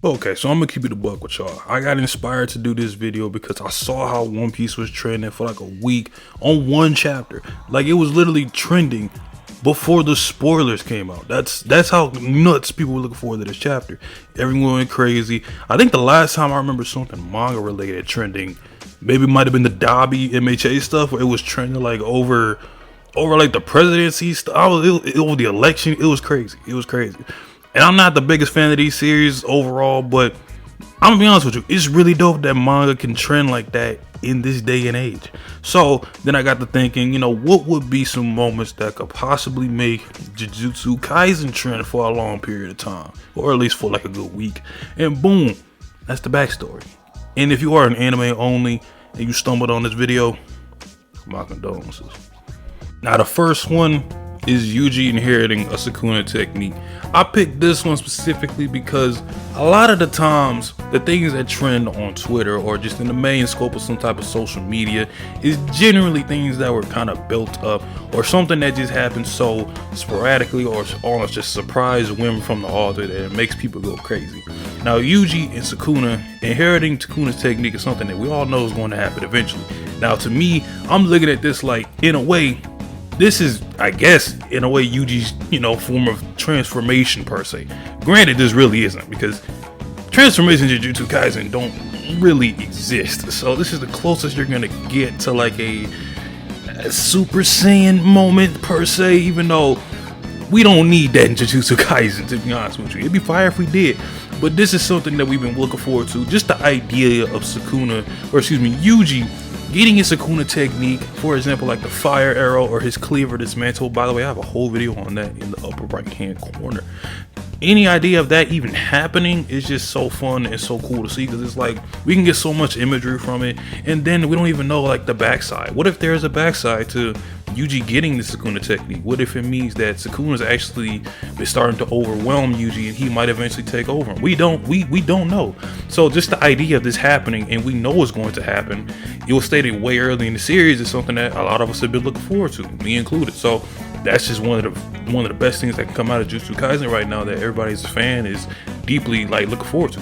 Okay, so I'm gonna keep it a buck with y'all. I got inspired to do this video because I saw how One Piece was trending for like a week on one chapter. Like, it was literally trending before the spoilers came out. That's how nuts people were looking forward to this chapter. Everyone went crazy. I think the last time I remember something manga related trending, maybe it might have been the Dobby MHA stuff, where it was trending like over like the presidency stuff. Over the election. It was crazy. It was crazy. And I'm not the biggest fan of these series overall, but I'm gonna be honest with you, it's really dope that manga can trend like that in this day and age. So then I got to thinking, what would be some moments that could possibly make Jujutsu Kaisen trend for a long period of time, or at least for like a good week. And boom, that's the backstory. And if you are an anime only and you stumbled on this video, my condolences. Now the first one is Yuji inheriting a Sukuna technique. I picked this one specifically because a lot of the times the things that trend on Twitter or just in the main scope of some type of social media is generally things that were kind of built up, or something that just happens so sporadically or almost just surprise whim from the author that it makes people go crazy. Now Yuji and Sukuna inheriting Sukuna's technique is something that we all know is going to happen eventually. Now to me, I'm looking at this like, in a way, this is, I guess, in a way, Yuji's, form of transformation per se. Granted, this really isn't, because transformations in Jujutsu Kaisen don't really exist. So this is the closest you're gonna get to like a Super Saiyan moment per se, even though we don't need that in Jujutsu Kaisen, to be honest with you. It'd be fire if we did. But this is something that we've been looking forward to. Just the idea of Yuji getting his Sukuna technique, for example, like the fire arrow or his cleaver dismantle. By the way, I have a whole video on that in the upper right hand corner. Any idea of that even happening is just so fun and so cool to see, because it's like we can get so much imagery from it, and then we don't even know like the backside. What if there's a backside to Yuji getting the Sukuna technique? What if it means that Sukuna's actually been starting to overwhelm Yuji and he might eventually take over? We don't know. So just the idea of this happening, and we know it's going to happen, it was stated way early in the series, is something that a lot of us have been looking forward to, me included. So that's just one of the best things that can come out of Jujutsu Kaisen right now, that everybody's a fan is deeply like looking forward to.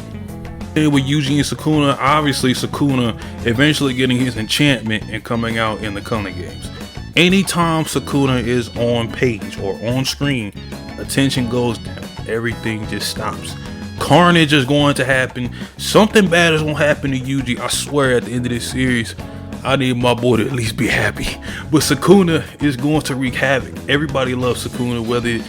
And with Yuji and Sukuna, obviously Sukuna eventually getting his enchantment and coming out in the Culling games. Anytime Sukuna is on page or on screen, attention goes down. Everything just stops. Carnage is going to happen. Something bad is going to happen to Yuji. I swear, at the end of this series, I need my boy to at least be happy. But Sukuna is going to wreak havoc. Everybody loves Sukuna,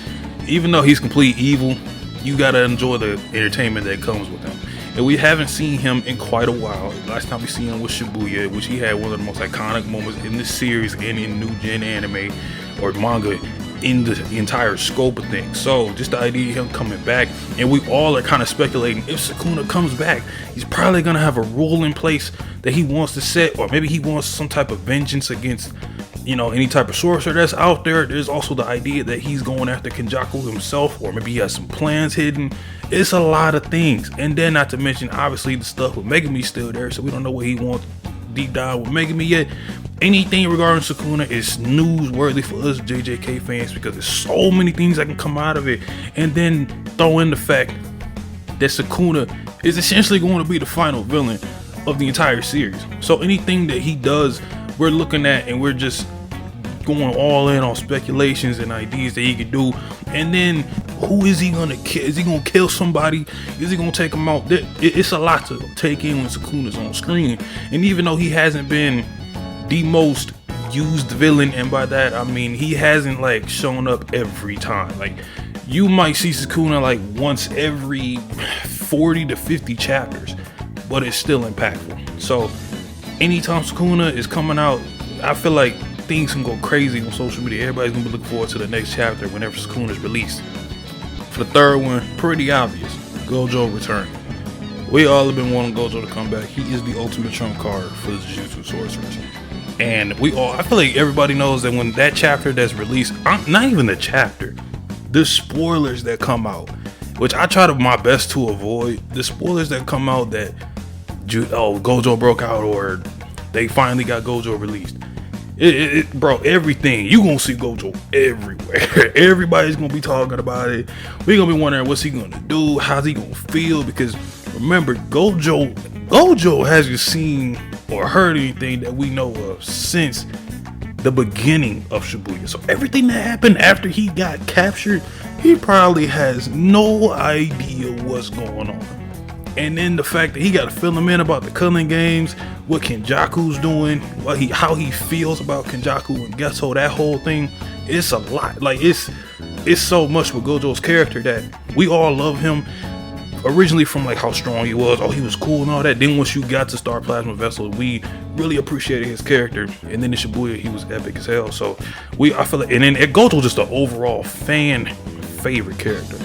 even though he's complete evil, you gotta enjoy the entertainment that comes with him. And we haven't seen him in quite a while. Last time we seen him was Shibuya, which he had one of the most iconic moments in this series and in new gen anime or manga in the entire scope of things. So just the idea of him coming back, and we all are kind of speculating, if Sukuna comes back, he's probably gonna have a rule in place that he wants to set, or maybe he wants some type of vengeance against any type of sorcerer that's out there. There's also the idea that he's going after Kenjaku himself, or maybe he has some plans hidden. It's a lot of things. And then not to mention, obviously, the stuff with Megumi's still there, so we don't know what he wants deep down with Megumi yet. Anything regarding Sukuna is newsworthy for us JJK fans, because there's so many things that can come out of it. And then throw in the fact that Sukuna is essentially going to be the final villain of the entire series. So anything that he does, we're looking at, and we're just going all in on speculations and ideas that he could do. And then who is he gonna kill? Is he gonna kill somebody? Is he gonna take him out? It's a lot to take in when Sukuna's on screen. And even though he hasn't been the most used villain, and by that I mean he hasn't like shown up every time. Like, you might see Sukuna like once every 40 to 50 chapters, but it's still impactful. So anytime Sukuna is coming out, I feel like things can go crazy on social media. Everybody's gonna be looking forward to the next chapter whenever Sukuna is released. For the third one, pretty obvious, Gojo returning. We all have been wanting Gojo to come back. He is the ultimate trump card for the Jujutsu sorcerers. And I feel like everybody knows that when that chapter that's released, not even the chapter, the spoilers that come out, which I try to my best to avoid, the spoilers that come out that Gojo broke out, or they finally got Gojo released. Bro, everything, you gonna see Gojo everywhere. Everybody's gonna be talking about it. We're gonna be wondering what's he gonna do, how's he gonna feel, because Remember, Gojo hasn't seen or heard anything that we know of since the beginning of Shibuya. So everything that happened after he got captured, he probably has no idea what's going on. And then the fact that he got to fill him in about the culling games, what Kenjaku's doing, how he feels about Kenjaku and Geto, that whole thing, it's a lot. Like it's so much with Gojo's character that we all love him. Originally from like how strong he was, he was cool and all that. Then once you got to Star Plasma Vessel, we really appreciated his character. And then in Shibuya, he was epic as hell. So I feel like, and then Gojo just an overall fan favorite character.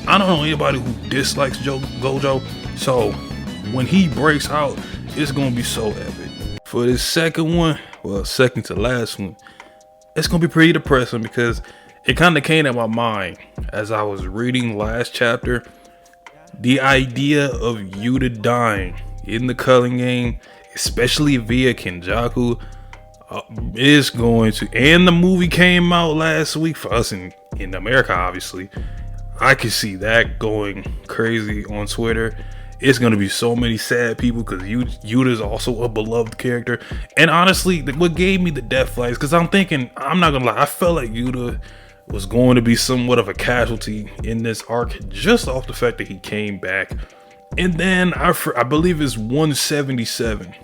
I don't know anybody who dislikes Gojo. So when he breaks out, it's gonna be so epic. For this second one, well, second to last one, it's gonna be pretty depressing because it kind of came to my mind as I was reading last chapter. The idea of Yuta dying in the culling game, especially via Kenjaku, is going to, and the movie came out last week for us in America, obviously. I can see that going crazy on Twitter. It's going to be so many sad people because Yuta is also a beloved character. And honestly, what gave me the death flights, because I'm thinking, I'm not going to lie, I felt like Yuta was going to be somewhat of a casualty in this arc just off the fact that he came back. And then I believe it's 177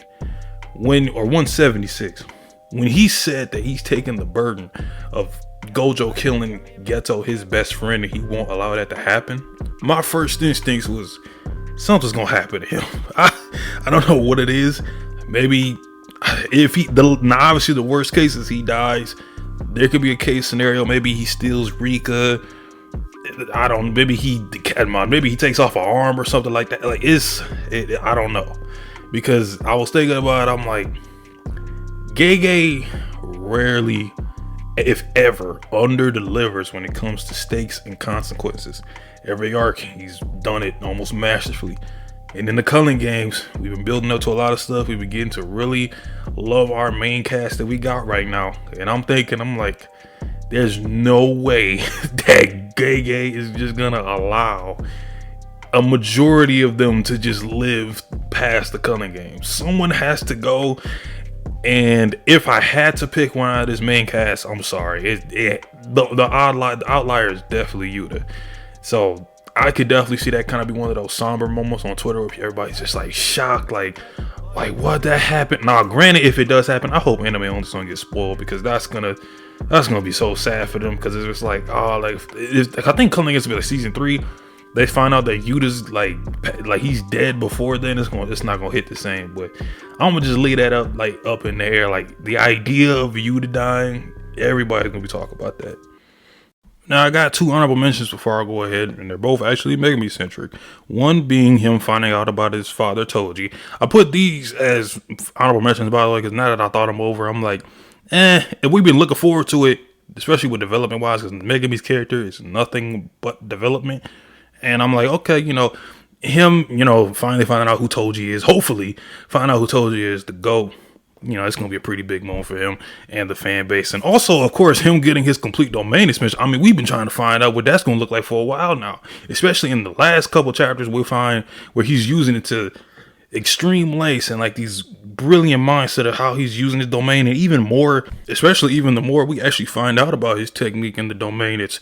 or 176 when he said that he's taking the burden of Gojo killing Geto, his best friend, and he won't allow that to happen. My first instinct was something's gonna happen to him. I don't know what it is. Maybe now obviously the worst case is he dies. There could be a case scenario. Maybe he steals Rika. Maybe he takes off an arm or something like that. I don't know, because I was thinking about it. I'm like, Gege rarely, if ever, under delivers when it comes to stakes and consequences. Every arc, he's done it almost masterfully. And in the culling games, we've been building up to a lot of stuff. We've been getting to really love our main cast that we got right now. And I'm like, there's no way that Gege is just gonna allow a majority of them to just live past the culling games. Someone has to go. And if I had to pick one out of this main cast, I'm sorry. The outlier is definitely Yuta. So I could definitely see that kind of be one of those somber moments on Twitter where everybody's just like shocked, like what, that happened? Now, granted, if it does happen, I hope anime owners don't get spoiled, because that's gonna be so sad for them, because it's just like, I think coming into like season 3, they find out that Yuta's like he's dead before then, it's not gonna hit the same. But I'm gonna just leave that up in the air. Like the idea of Yuta dying, everybody's gonna be talking about that. Now, I got 2 honorable mentions before I go ahead, and they're both actually Megumi centric. One being him finding out about his father, Toji. I put these as honorable mentions, by the way, because now that I thought them over, I'm like, if we've been looking forward to it, especially with development wise, because Megumi's character is nothing but development. And I'm like, okay, him, finally finding out who Toji is, hopefully find out who Toji is, the GOAT. It's going to be a pretty big moment for him and the fan base. And also, of course, him getting his complete domain expansion. I mean, we've been trying to find out what that's going to look like for a while now. Especially in the last couple chapters, we'll find where he's using it to extreme lengths and like these brilliant mindset of how he's using his domain. And even more, especially even the more we actually find out about his technique in the domain, it's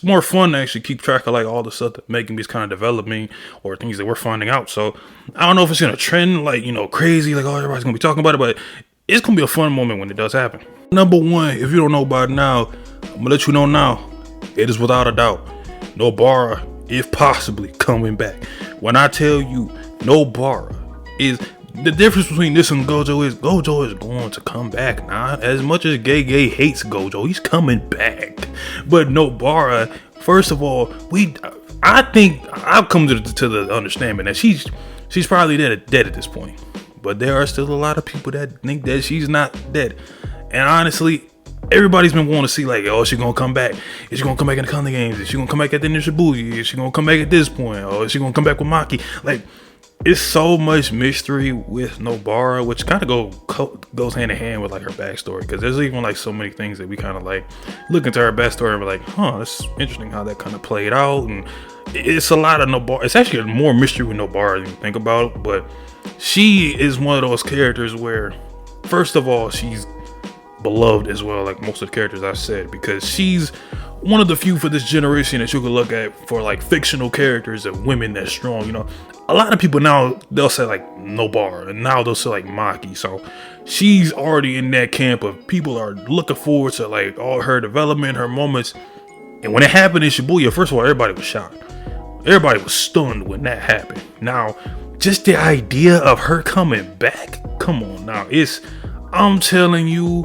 more fun to actually keep track of like all the stuff that Megumi's kind of developing or things that we're finding out. So I don't know if it's going to trend like, crazy, like, everybody's going to be talking about it, but it's going to be a fun moment when it does happen. Number 1, if you don't know about it now, I'm going to let you know now. It is without a doubt Nobara, if possibly, coming back. When I tell you Nobara is the difference between this and Gojo is going to come back now. As much as Gege hates Gojo, he's coming back. But Nobara, first of all, I think I've come to the understanding that she's probably dead at this point. But there are still a lot of people that think that she's not dead. And honestly, everybody's been wanting to see like, is she gonna come back? Is she gonna come back in the Kanda games? Is she gonna come back at the end of Shibuya? Is she gonna come back at this point? Or is she gonna come back with Maki? Like, it's so much mystery with Nobara, which kind of goes hand in hand with like her backstory, because there's even like so many things that we kind of like look into her backstory and we're like, that's interesting how that kind of played out. And it's a lot of Nobara. It's actually more mystery with Nobara than you think about it, but she is one of those characters where, first of all, she's beloved as well, like most of the characters I've said, because she's one of the few for this generation that you could look at for like fictional characters of women that's strong. You know, a lot of people now, they'll say like Nobara, and now they'll say like Maki. So she's already in that camp of people are looking forward to like all her development, her moments. And when it happened in Shibuya, first of all, everybody was shocked. Everybody was stunned when that happened. Now, just the idea of her coming back, come on now, I'm telling you,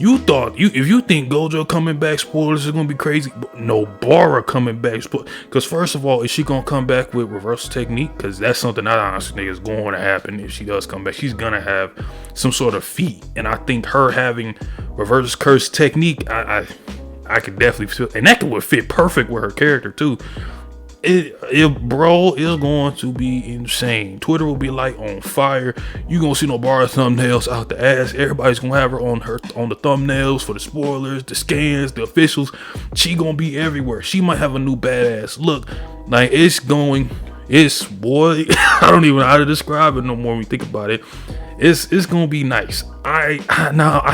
if you think Gojo coming back, spoilers are gonna be crazy. But Nobara coming back, because first of all, is she gonna come back with reversal technique? Because that's something I honestly think is going to happen if she does come back. She's gonna have some sort of feat, and I think her having reverse curse technique, I could definitely feel, and that would fit perfect with her character too. Bro, it's going to be insane. Twitter will be like on fire. You gonna see Nobara thumbnails out the ass. Everybody's gonna have her on the thumbnails for the spoilers, the scans, the officials. She gonna be everywhere. She might have a new badass look. Like boy, I don't even know how to describe it no more when we think about it. It's gonna be nice. I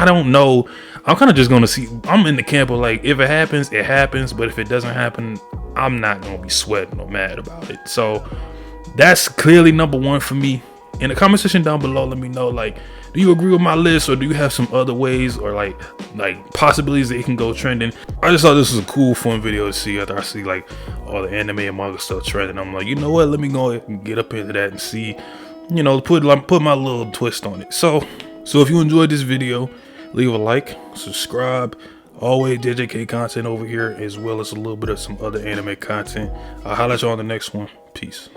don't know. I'm kind of just gonna see. I'm in the camp of like, if it happens, it happens. But if it doesn't happen, I'm not gonna be sweating or mad about it. So that's clearly number one for me. In the comment section down below, let me know, like, do you agree with my list, or do you have some other ways or like possibilities that it can go trending? I just thought this was a cool, fun video to see after I see like all the anime and manga stuff trending. I'm like, you know what? Let me go ahead and get up into that and see, you know, put my little twist on it. So if you enjoyed this video, leave a like, subscribe. Always JJK content over here, as well as a little bit of some other anime content. I'll holler at you on the next one. Peace.